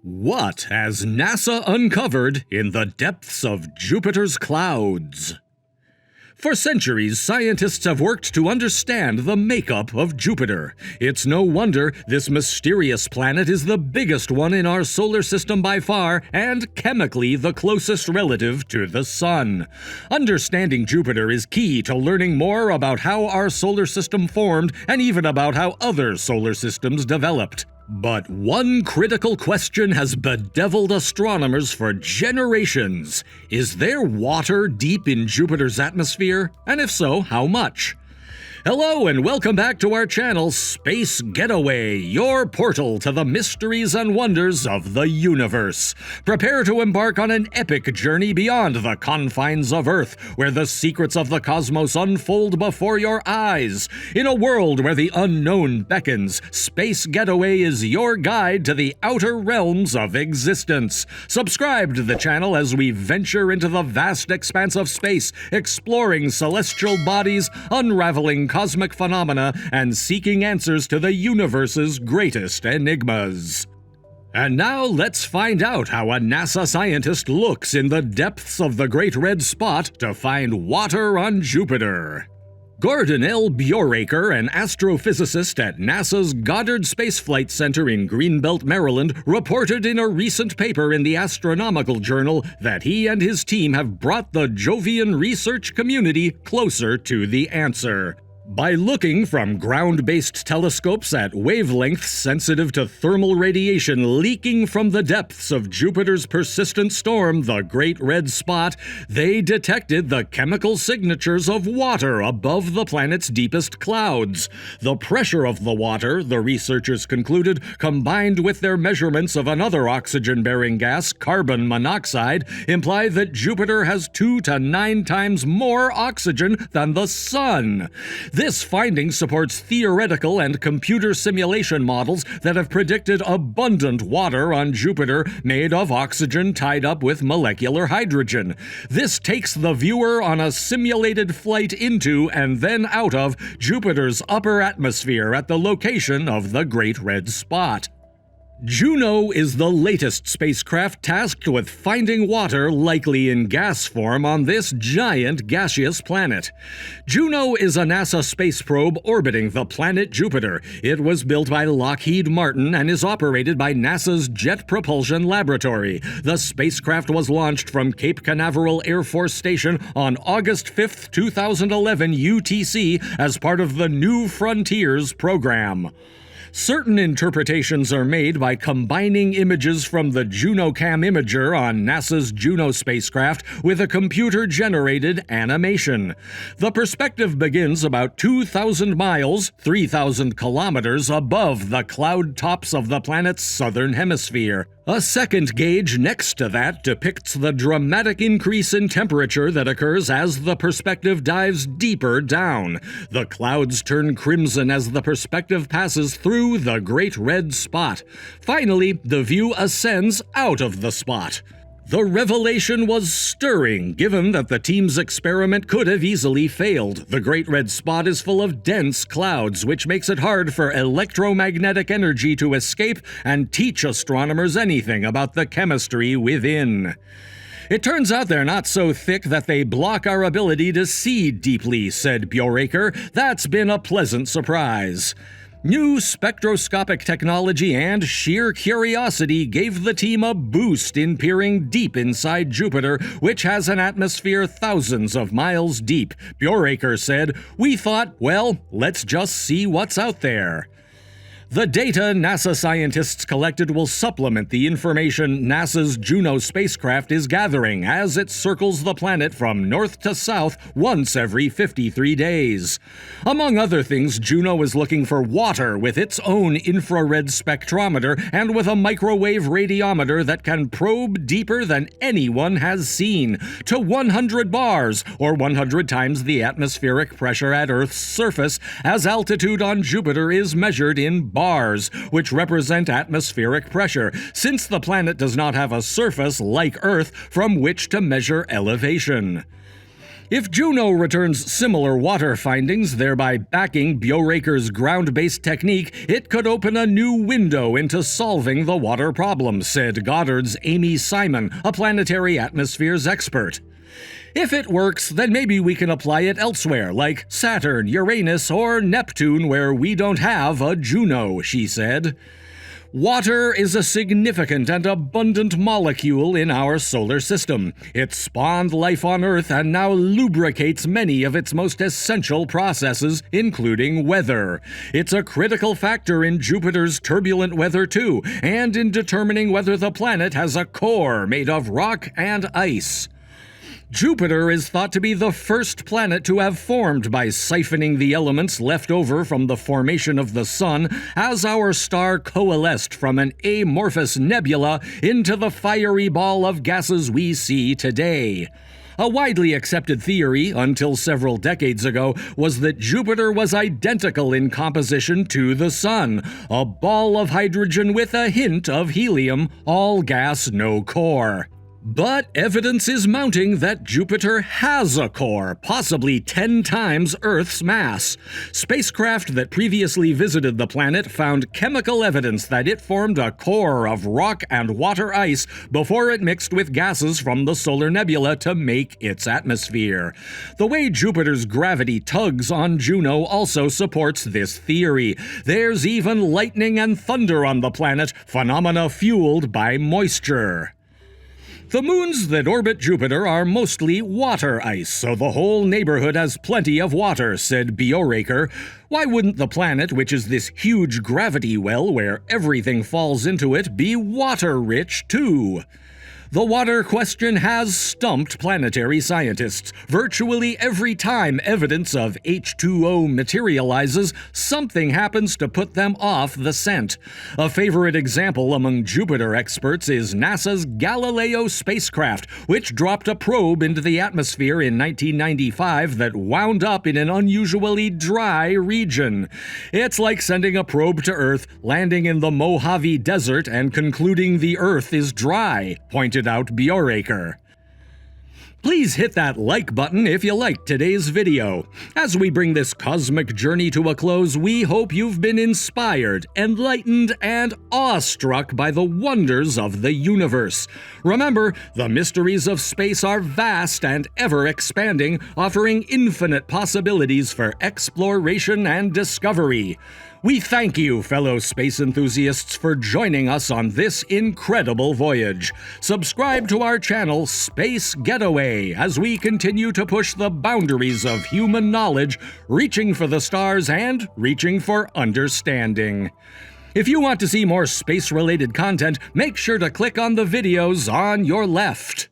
What has NASA uncovered in the depths of Jupiter's clouds? For centuries, scientists have worked to understand the makeup of Jupiter. It's no wonder this mysterious planet is the biggest one in our solar system by far and chemically the closest relative to the Sun. Understanding Jupiter is key to learning more about how our solar system formed and even about how other solar systems developed. But one critical question has bedeviled astronomers for generations. Is there water deep in Jupiter's atmosphere? And if so, how much? Hello and welcome back to our channel, Space Getaway, your portal to the mysteries and wonders of the universe. Prepare to embark on an epic journey beyond the confines of Earth, where the secrets of the cosmos unfold before your eyes. In a world where the unknown beckons, Space Getaway is your guide to the outer realms of existence. Subscribe to the channel as we venture into the vast expanse of space, exploring celestial bodies, unraveling cosmic phenomena, and seeking answers to the universe's greatest enigmas. And now let's find out how a NASA scientist looks in the depths of the Great Red Spot to find water on Jupiter. Gordon Bjoraker, an astrophysicist at NASA's Goddard Space Flight Center in Greenbelt, Maryland, reported in a recent paper in the Astronomical Journal that he and his team have brought the Jovian research community closer to the answer. By looking from ground-based telescopes at wavelengths sensitive to thermal radiation leaking from the depths of Jupiter's persistent storm, the Great Red Spot, they detected the chemical signatures of water above the planet's deepest clouds. The pressure of the water, the researchers concluded, combined with their measurements of another oxygen-bearing gas, carbon monoxide, imply that Jupiter has 2 to 9 times more oxygen than the Sun. This finding supports theoretical and computer simulation models that have predicted abundant water on Jupiter made of oxygen tied up with molecular hydrogen. This takes the viewer on a simulated flight into and then out of Jupiter's upper atmosphere at the location of the Great Red Spot. Juno is the latest spacecraft tasked with finding water, likely in gas form, on this giant gaseous planet. Juno is a NASA space probe orbiting the planet Jupiter. It was built by Lockheed Martin and is operated by NASA's Jet Propulsion Laboratory. The spacecraft was launched from Cape Canaveral Air Force Station on August 5, 2011 UTC as part of the New Frontiers program. Certain interpretations are made by combining images from the JunoCam imager on NASA's Juno spacecraft with a computer-generated animation. The perspective begins about 2,000 miles, 3,000 kilometers above the cloud tops of the planet's southern hemisphere. A second gauge next to that depicts the dramatic increase in temperature that occurs as the perspective dives deeper down. The clouds turn crimson as the perspective passes through the Great Red Spot. Finally, the view ascends out of the spot. The revelation was stirring, given that the team's experiment could have easily failed. The Great Red Spot is full of dense clouds, which makes it hard for electromagnetic energy to escape and teach astronomers anything about the chemistry within. It turns out they're not so thick that they block our ability to see deeply, said Bjoraker. That's been a pleasant surprise. New spectroscopic technology and sheer curiosity gave the team a boost in peering deep inside Jupiter, which has an atmosphere thousands of miles deep. Bjoraker said, "We thought, well, let's just see what's out there." The data NASA scientists collected will supplement the information NASA's Juno spacecraft is gathering as it circles the planet from north to south once every 53 days. Among other things, Juno is looking for water with its own infrared spectrometer and with a microwave radiometer that can probe deeper than anyone has seen, to 100 bars, or 100 times the atmospheric pressure at Earth's surface, as altitude on Jupiter is measured in bars, which represent atmospheric pressure, since the planet does not have a surface like Earth from which to measure elevation. If Juno returns similar water findings, thereby backing Bjoraker's ground-based technique, it could open a new window into solving the water problem, said Goddard's Amy Simon, a planetary atmospheres expert. If it works, then maybe we can apply it elsewhere, like Saturn, Uranus, or Neptune, where we don't have a Juno, she said. Water is a significant and abundant molecule in our solar system. It spawned life on Earth and now lubricates many of its most essential processes, including weather. It's a critical factor in Jupiter's turbulent weather too, and in determining whether the planet has a core made of rock and ice. Jupiter is thought to be the first planet to have formed by siphoning the elements left over from the formation of the Sun as our star coalesced from an amorphous nebula into the fiery ball of gases we see today. A widely accepted theory, until several decades ago, was that Jupiter was identical in composition to the Sun, a ball of hydrogen with a hint of helium, all gas, no core. But evidence is mounting that Jupiter has a core, possibly 10 times Earth's mass. Spacecraft that previously visited the planet found chemical evidence that it formed a core of rock and water ice before it mixed with gases from the solar nebula to make its atmosphere. The way Jupiter's gravity tugs on Juno also supports this theory. There's even lightning and thunder on the planet, phenomena fueled by moisture. The moons that orbit Jupiter are mostly water ice, so the whole neighborhood has plenty of water, said Bjoraker. Why wouldn't the planet, which is this huge gravity well where everything falls into it, be water-rich too? The water question has stumped planetary scientists. Virtually every time evidence of H2O materializes, something happens to put them off the scent. A favorite example among Jupiter experts is NASA's Galileo spacecraft, which dropped a probe into the atmosphere in 1995 that wound up in an unusually dry region. It's like sending a probe to Earth, landing in the Mojave Desert, and concluding the Earth is dry, pointed out Bjoraker. Please hit that like button if you liked today's video. As we bring this cosmic journey to a close, we hope you've been inspired, enlightened, and awestruck by the wonders of the universe. Remember, the mysteries of space are vast and ever-expanding, offering infinite possibilities for exploration and discovery. We thank you, fellow space enthusiasts, for joining us on this incredible voyage. Subscribe to our channel, Space Getaway, as we continue to push the boundaries of human knowledge, reaching for the stars and reaching for understanding. If you want to see more space-related content, make sure to click on the videos on your left.